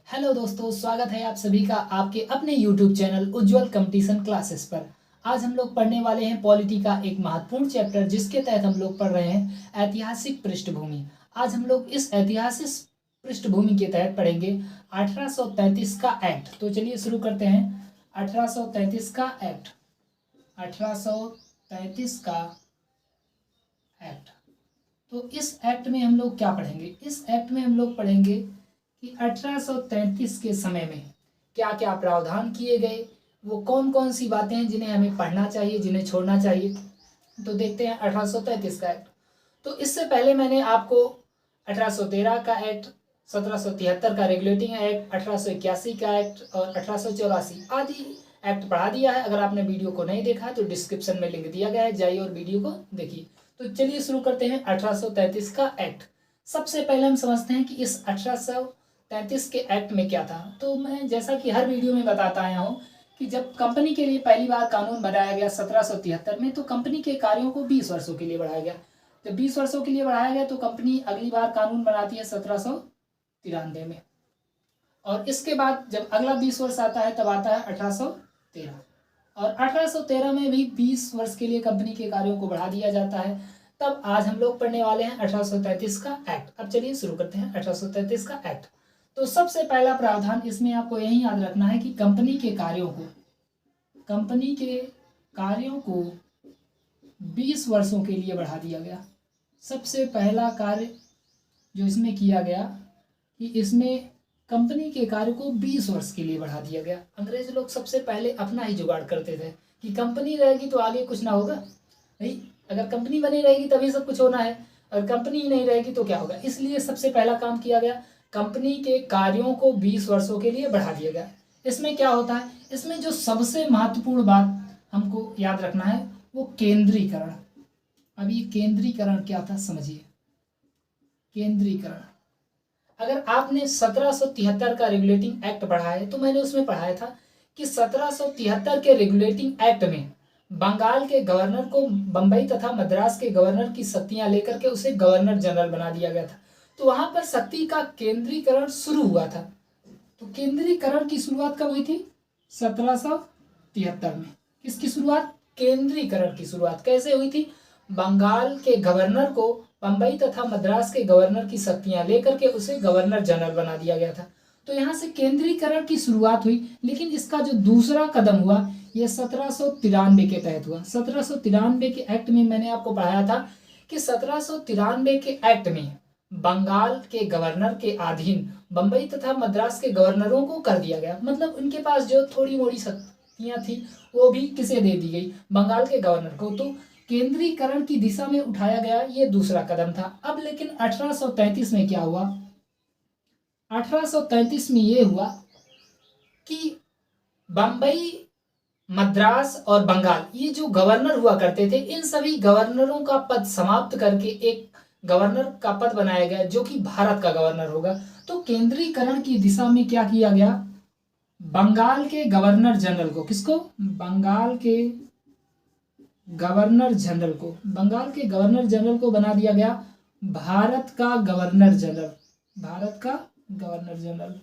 Hello दोस्तों, स्वागत है आप सभी का आपके अपने YouTube चैनल उज्जवल कंपटीशन क्लासेस पर। आज हम लोग पढ़ने वाले हैं पॉलिटी का एक महत्वपूर्ण चैप्टर, जिसके तहत हम लोग पढ़ रहे हैं ऐतिहासिक पृष्ठभूमि। आज हम लोग इस ऐतिहासिक पृष्ठभूमि के तहत पढ़ेंगे 1833 का एक्ट। तो चलिए शुरू करते हैं। 1833 का एक्ट, 1833 का एक्ट। तो इस एक्ट में हम लोग क्या पढ़ेंगे? इस एक्ट में हम लोग पढ़ेंगे कि 1833 के समय में क्या क्या प्रावधान किए गए, वो कौन कौन सी बातें हैं जिन्हें हमें पढ़ना चाहिए, जिन्हें छोड़ना चाहिए। तो देखते हैं 1833 का एक्ट। तो इससे पहले मैंने आपको 1813 का एक्ट, 1773 का रेगुलेटिंग एक्ट, 1881 का एक्ट और 1884 आदि एक्ट पढ़ा दिया है। अगर आपने वीडियो को नहीं देखा है तो डिस्क्रिप्शन में लिंक दिया गया है, जाइए और वीडियो को देखिए। तो चलिए शुरू करते हैं 1833 का एक्ट। सबसे पहले हम समझते हैं कि इस 1833 के एक्ट में क्या था। तो मैं जैसा कि हर वीडियो में बताता आया हूँ कि जब कंपनी के लिए पहली बार कानून बनाया गया 1773 में, तो कंपनी के कार्यों को 20 वर्षों के लिए बढ़ाया गया। जब 20 वर्षों के लिए बढ़ाया गया तो कंपनी अगली बार कानून बनाती है 1793 में, और इसके बाद जब अगला 20 वर्ष आता है तब आता है 1813, और 1813 में भी 20 वर्ष के लिए कंपनी के कार्यों को बढ़ा दिया जाता है। तब आज हम लोग पढ़ने वाले हैं 1833 का एक्ट। अब चलिए शुरू करते हैं 1833 का एक्ट। तो सबसे पहला प्रावधान इसमें आपको यही याद रखना है कि कंपनी के कार्यों को 20 वर्षों के लिए बढ़ा दिया गया। सबसे पहला कार्य जो इसमें किया गया कि इसमें कंपनी के कार्य को 20 वर्ष के लिए बढ़ा दिया गया। अंग्रेज लोग सबसे पहले अपना ही जुगाड़ करते थे कि कंपनी रहेगी तो आगे कुछ ना होगा, नहीं, अगर कंपनी बनी रहेगी तभी सब कुछ होना है, अगर कंपनी ही नहीं रहेगी तो क्या होगा। इसलिए सबसे पहला काम किया गया, कंपनी के कार्यों को 20 वर्षों के लिए बढ़ा दिया गया। इसमें क्या होता है, इसमें जो सबसे महत्वपूर्ण बात हमको याद रखना है वो केंद्रीकरण। अब ये केंद्रीकरण क्या था समझिए। केंद्रीकरण, अगर आपने 1773 का रेगुलेटिंग एक्ट पढ़ा है तो मैंने उसमें पढ़ाया था कि 1773 के रेगुलेटिंग एक्ट में बंगाल के गवर्नर को बंबई तथा मद्रास के गवर्नर की शक्तियां लेकर के उसे गवर्नर जनरल बना दिया गया था। तो वहां पर शक्ति का केंद्रीकरण शुरू हुआ था। तो केंद्रीकरण की शुरुआत कब हुई थी? 1773 में। किसकी शुरुआत? केंद्रीकरण की शुरुआत कैसे हुई थी? बंगाल के गवर्नर को बंबई तथा मद्रास के गवर्नर की शक्तियां लेकर के उसे गवर्नर जनरल बना दिया गया था। तो यहाँ से केंद्रीकरण की शुरुआत हुई, लेकिन इसका जो दूसरा कदम हुआ यह 1793 के तहत हुआ। 1793 के एक्ट में मैंने आपको पढ़ाया था कि 1793 के एक्ट में बंगाल के गवर्नर के अधीन बंबई तथा मद्रास के गवर्नरों को कर दिया गया। मतलब उनके पास जो थोड़ी मोड़ी शक्तियां थी वो भी किसे दे दी गई? बंगाल के गवर्नर को। तो केंद्रीकरण की दिशा में उठाया गया ये दूसरा कदम था। अब लेकिन 1833 में क्या हुआ? 1833 में ये हुआ कि बंबई, मद्रास और बंगाल, ये जो गवर्नर हुआ करते थे, इन सभी गवर्नरों का पद समाप्त करके एक गवर्नर का पद बनाया गया जो कि भारत का गवर्नर होगा। तो केंद्रीकरण की दिशा में क्या किया गया? बंगाल के गवर्नर जनरल को, किसको? बंगाल के गवर्नर जनरल को बना दिया गया भारत का गवर्नर जनरल।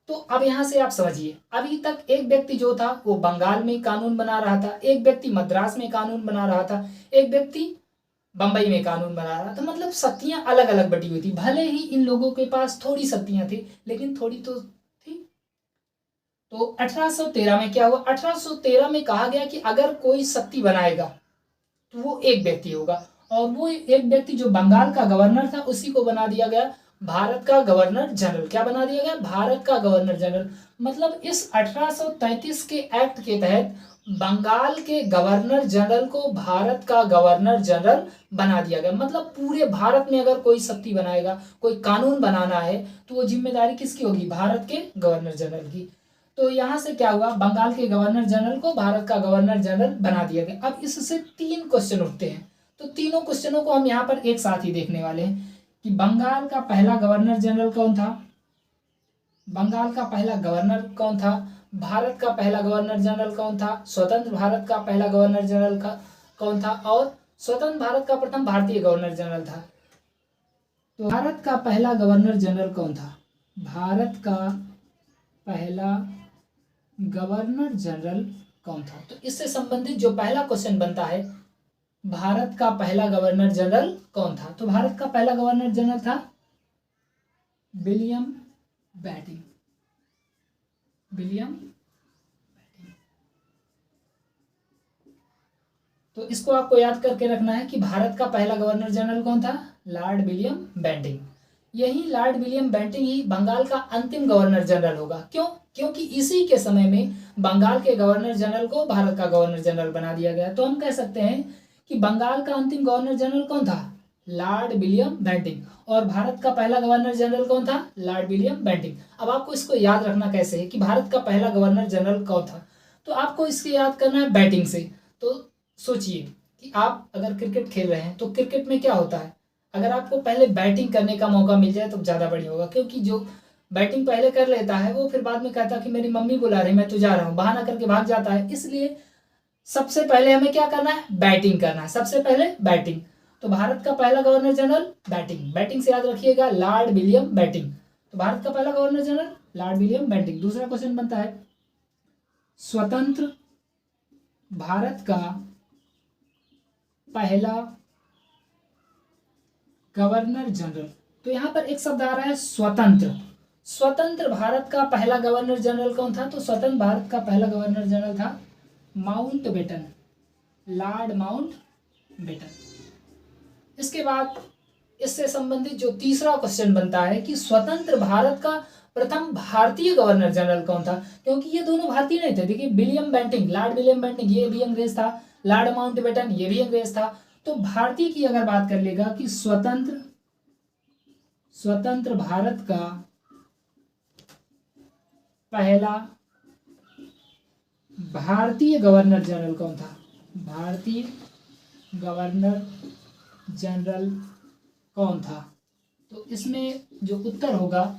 तो अब यहां से आप समझिए, अभी तक एक व्यक्ति जो था वो बंगाल में कानून बना रहा था, एक व्यक्ति मद्रास में कानून बना रहा था, एक व्यक्ति बंबई में कानून बना रहा था। मतलब शक्तियां अलग अलग बटी हुई थी। भले ही इन लोगों के पास थोड़ी शक्तियां थी, लेकिन थोड़ी तो थी। तो 1813 में क्या हुआ? 1813 में कहा गया कि अगर कोई शक्ति बनाएगा तो वो एक व्यक्ति होगा, और वो एक व्यक्ति जो बंगाल का गवर्नर था उसी को बना दिया गया भारत का गवर्नर जनरल। क्या बना दिया गया? भारत का गवर्नर जनरल। मतलब इस 1833 के एक्ट के तहत बंगाल के गवर्नर जनरल को भारत का गवर्नर जनरल बना दिया गया। मतलब पूरे भारत में अगर कोई शक्ति बनाएगा, कोई कानून बनाना है, तो वो जिम्मेदारी किसकी होगी? भारत के गवर्नर जनरल की। तो यहां से क्या हुआ? बंगाल के गवर्नर जनरल को भारत का गवर्नर जनरल बना दिया गया। अब इससे 3 क्वेश्चन उठते हैं, तो तीनों क्वेश्चनों को हम यहाँ पर एक साथ ही देखने वाले हैं कि बंगाल का पहला गवर्नर जनरल कौन था, भारत का पहला गवर्नर जनरल कौन था, स्वतंत्र भारत का पहला गवर्नर जनरल कौन था, और स्वतंत्र भारत का प्रथम भारतीय गवर्नर जनरल था। तो भारत का पहला गवर्नर जनरल कौन था? भारत का पहला गवर्नर जनरल कौन था? तो इससे संबंधित जो पहला क्वेश्चन बनता है, भारत का पहला गवर्नर जनरल कौन था? तो भारत का पहला गवर्नर जनरल था विलियम बेंटिंक। William Bentinck. तो इसको आपको याद करके रखना है कि भारत का पहला गवर्नर जनरल कौन था? Lord William Bentinck. यही लॉर्ड विलियम बेंटिंक ही बंगाल का अंतिम गवर्नर जनरल होगा। क्यों? क्योंकि इसी के समय में बंगाल के गवर्नर जनरल को भारत का गवर्नर जनरल बना दिया गया। तो हम कह सकते हैं कि बंगाल का अंतिम गवर्नर जनरल कौन था? Lord William Bentinck. और भारत का पहला गवर्नर जनरल कौन था? Lord William Bentinck. अब आपको इसको याद रखना कैसे है कि भारत का पहला गवर्नर जनरल कौन था? तो आपको इसके याद करना है बैटिंग से। तो सोचिए कि आप अगर क्रिकेट खेल रहे हैं तो क्रिकेट में क्या होता है, अगर आपको पहले बैटिंग करने का मौका मिल जाए तो ज़्यादा बढ़िया होगा। क्योंकि जो बैटिंग पहले कर लेता है वो फिर बाद में कहता है कि मेरी मम्मी बुला रही, मैं तो जा रहा हूँ, बहाना करके भाग जाता है। इसलिए सबसे पहले हमें क्या करना है? बैटिंग करना है। सबसे पहले बैटिंग। तो भारत का पहला गवर्नर जनरल बैटिंग। बैटिंग से याद रखिएगा लॉर्ड विलियम बेंटिक। तो भारत का पहला governor general Lord William Bentinck. दूसरा क्वेश्चन बनता है स्वतंत्र भारत का पहला गवर्नर जनरल। तो यहां पर एक शब्द आ रहा है स्वतंत्र। स्वतंत्र भारत का पहला गवर्नर जनरल कौन था? तो स्वतंत्र भारत का पहला गवर्नर जनरल था माउंटबेटन, लॉर्ड माउंटबेटन। इसके बाद इससे संबंधित जो तीसरा क्वेश्चन बनता है कि स्वतंत्र भारत का प्रथम भारतीय गवर्नर जनरल कौन था? क्योंकि ये दोनों भारतीय नहीं थे। देखिए William Bentinck, Lord William Bentinck ये भी अंग्रेज था, लॉर्ड माउंटबेटन ये भी अंग्रेज था। तो भारतीय की अगर बात कर लेगा कि स्वतंत्र भारत का पहला भारतीय गवर्नर जनरल कौन था? भारतीय गवर्नर जनरल कौन था? तो इसमें जो उत्तर होगा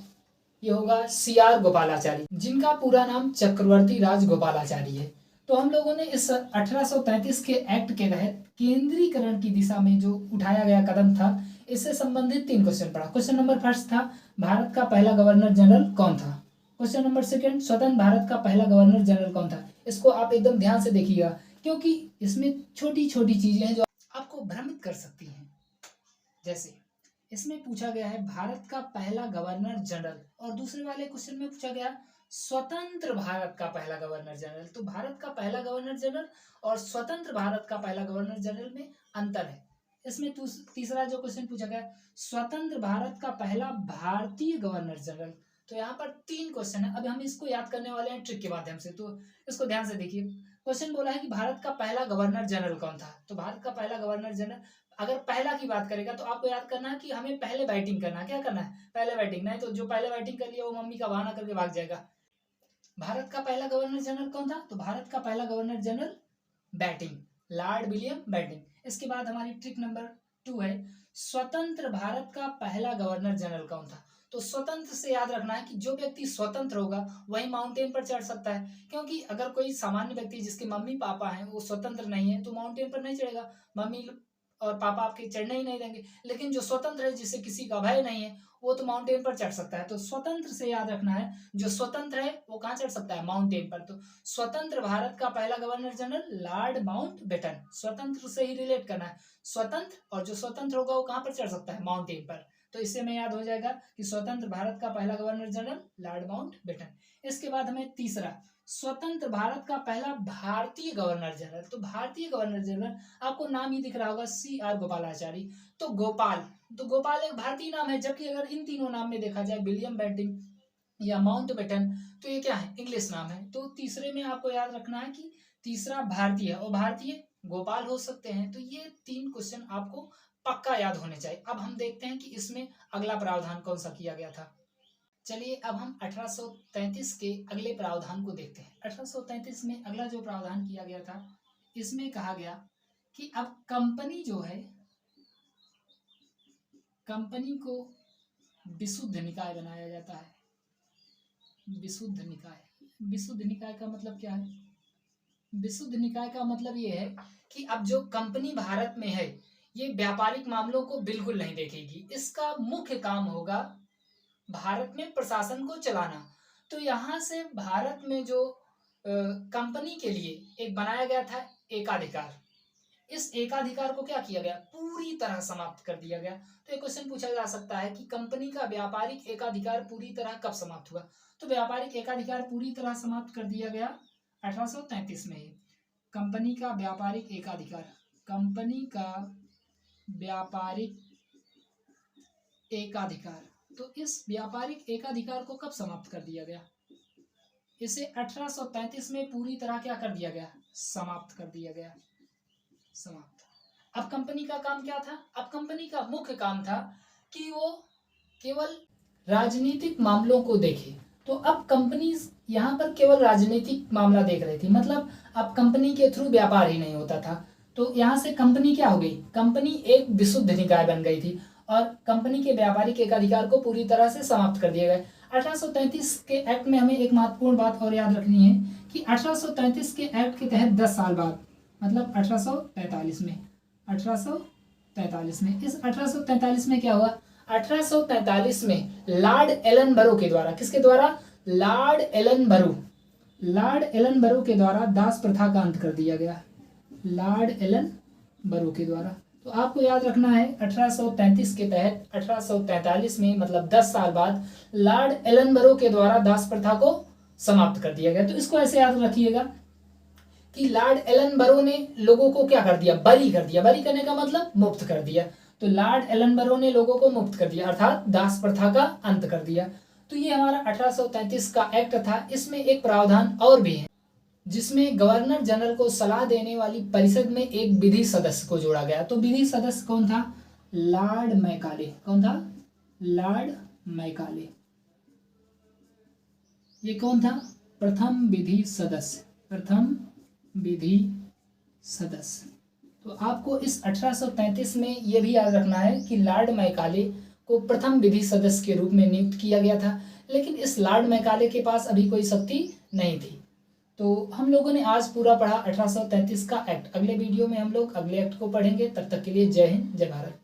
ये होगा CR गोपालाचारी, जिनका पूरा नाम चक्रवर्ती राज गोपालाचारी है। तो हम लोगों ने इस 1833 के एक्ट के तहत केंद्रीकरण की दिशा में जो उठाया गया कदम था, इससे संबंधित 3 क्वेश्चन पढ़ा। क्वेश्चन नंबर फर्स्ट था भारत का पहला गवर्नर जनरल कौन था। क्वेश्चन नंबर सेकंड स्वतंत्र भारत का पहला गवर्नर जनरल कौन था। इसको आप एकदम ध्यान से देखिएगा क्योंकि इसमें छोटी छोटी चीजें हैं जो आपको भ्रमित कर सकती हैं। जैसे इसमें पूछा गया है भारत का पहला गवर्नर जनरल और दूसरे वाले क्वेश्चन में पूछा गया स्वतंत्र भारत का पहला गवर्नर जनरल। तो भारत का पहला गवर्नर जनरल और स्वतंत्र भारत का पहला गवर्नर जनरल में अंतर है। इसमें तीसरा जो क्वेश्चन पूछा गया स्वतंत्र भारत का पहला भारतीय गवर्नर जनरल। तो यहाँ पर 3 क्वेश्चन है। अभी हम इसको याद करने वाले हैं ट्रिक के माध्यम से। तो इसको ध्यान से देखिए। क्वेश्चन बोला है कि भारत का पहला गवर्नर जनरल कौन था। तो भारत का पहला गवर्नर जनरल अगर पहला की बात करेगा तो आपको याद करना है कि हमें पहले बैटिंग करना है। क्या करना है? पहले बैटिंग। नहीं तो जो पहले बैटिंग कर लिया वो मम्मी का बहाना करके भाग जाएगा। भारत का पहला गवर्नर जनरल कौन था? तो भारत का पहला governor general batting, Lord William Bentinck. इसके बाद हमारी ट्रिक नंबर 2 है स्वतंत्र भारत का पहला गवर्नर जनरल कौन था। तो स्वतंत्र से याद रखना है कि जो व्यक्ति स्वतंत्र होगा वही माउंटेन पर चढ़ सकता है। क्योंकि अगर कोई सामान्य व्यक्ति जिसके मम्मी पापा हैं वो स्वतंत्र नहीं है तो माउंटेन पर नहीं चढ़ेगा, मम्मी और पापा आपके चढ़ने ही नहीं देंगे। लेकिन जो स्वतंत्र है जिसे किसी का भय नहीं है वो तो माउंटेन पर चढ़ सकता है। तो स्वतंत्र से याद रखना है जो स्वतंत्र है वो कहाँ चढ़ सकता है? माउंटेन पर। तो स्वतंत्र भारत का पहला गवर्नर जनरल लॉर्ड माउंटबेटन। स्वतंत्र से ही रिलेट करना है। स्वतंत्र और जो स्वतंत्र होगा वो कहाँ पर चढ़ सकता है? माउंटेन पर। तो इससे में याद हो जाएगा कि स्वतंत्र भारत का पहला गवर्नर जनरल लॉर्ड माउंटबेटन। इसके बाद हमें तीसरा स्वतंत्र भारत का पहला भारतीय गवर्नर जनरल। तो भारतीय गवर्नर जनरल आपको नाम ही दिख रहा होगा CR गोपालाचारी। तो गोपाल एक भारतीय नाम है, जबकि अगर इन तीनों नाम में देखा जाए विलियम बेंटिक या माउंटबेटन तो ये क्या है? इंग्लिश नाम है। तो तीसरे में आपको याद रखना है कि तीसरा भारतीय और भारतीय गोपाल हो सकते हैं। तो ये 3 क्वेश्चन आपको पक्का याद होने चाहिए। अब हम देखते हैं कि इसमें अगला प्रावधान कौन सा किया गया था। चलिए अब हम 1833 के अगले प्रावधान को देखते हैं। 1833 में अगला जो प्रावधान किया गया था इसमें कहा गया कि अब कंपनी जो है, कंपनी को विशुद्ध निकाय बनाया जाता है। विशुद्ध निकाय। विशुद्ध निकाय का मतलब क्या है? विशुद्ध निकाय का मतलब ये है कि अब जो कंपनी भारत में है ये व्यापारिक मामलों को बिल्कुल नहीं देखेगी। इसका मुख्य काम होगा भारत में प्रशासन को चलाना। तो यहाँ से भारत में जो कंपनी के लिए एक बनाया गया था एकाधिकार, इस एकाधिकार को क्या किया गया, पूरी तरह समाप्त कर दिया गया। तो एक क्वेश्चन पूछा जा सकता है कि कंपनी का व्यापारिक एकाधिकार पूरी तरह कब समाप्त हुआ। तो व्यापारिक एकाधिकार पूरी तरह समाप्त कर दिया गया 1833 में ही। कंपनी का व्यापारिक एकाधिकार, कंपनी का व्यापारिक एकाधिकार, तो इस व्यापारिक एकाधिकार को कब समाप्त कर दिया गया, इसे 1833 में पूरी तरह क्या कर दिया गया, समाप्त कर दिया गया, समाप्त। अब कंपनी का काम क्या था, अब कंपनी का मुख्य काम था कि वो केवल राजनीतिक मामलों को देखे। तो अब कंपनी यहाँ पर केवल राजनीतिक मामला देख रही थी, मतलब अब कंपनी के थ्रू व्यापार ही नहीं होता था। तो यहाँ से कंपनी क्या हो गई, कंपनी एक विशुद्ध निकाय बन गई थी और कंपनी के व्यापारिक एकाधिकार को पूरी तरह से समाप्त कर दिया गया। 1833 के एक्ट में हमें एक महत्वपूर्ण बात और याद रखनी है कि 1833 के एक्ट के तहत 10 साल बाद, मतलब 1843 में, 1843 में, इस 1843 में क्या हुआ, 1843 में लॉर्ड एलन बरो के द्वारा, किसके द्वारा, लॉर्ड एलन बरो, लॉर्ड एलन बरो के द्वारा दास प्रथा का अंत कर दिया गया, लॉर्ड एलन बरो के द्वारा। तो आपको याद रखना है 1833 के तहत 1843 में, मतलब 10 साल बाद, लॉर्ड एलन बरो के द्वारा दास प्रथा को समाप्त कर दिया गया। तो इसको ऐसे याद रखिएगा कि लॉर्ड एलन बरो ने लोगों को क्या कर दिया, बरी कर दिया, बरी करने का मतलब मुक्त कर दिया। तो लॉर्ड एलन बरो ने लोगों को मुक्त कर दिया, अर्थात दास प्रथा का अंत कर दिया। तो ये हमारा 1833 का एक्ट था। इसमें एक प्रावधान और भी है जिसमें गवर्नर जनरल को सलाह देने वाली परिषद में एक विधि सदस्य को जोड़ा गया। तो विधि सदस्य कौन था, लॉर्ड मैकाले, कौन था, लॉर्ड मैकाले। ये कौन था, प्रथम विधि सदस्य, प्रथम विधि सदस्य। तो आपको इस 1833 में यह भी याद रखना है कि लॉर्ड मैकाले को प्रथम विधि सदस्य के रूप में नियुक्त किया गया था, लेकिन इस लॉर्ड मैकाले के पास अभी कोई शक्ति नहीं थी। तो हम लोगों ने आज पूरा पढ़ा 1833 का एक्ट। अगले वीडियो में हम लोग अगले एक्ट को पढ़ेंगे। तब तक के लिए जय हिंद, जय भारत।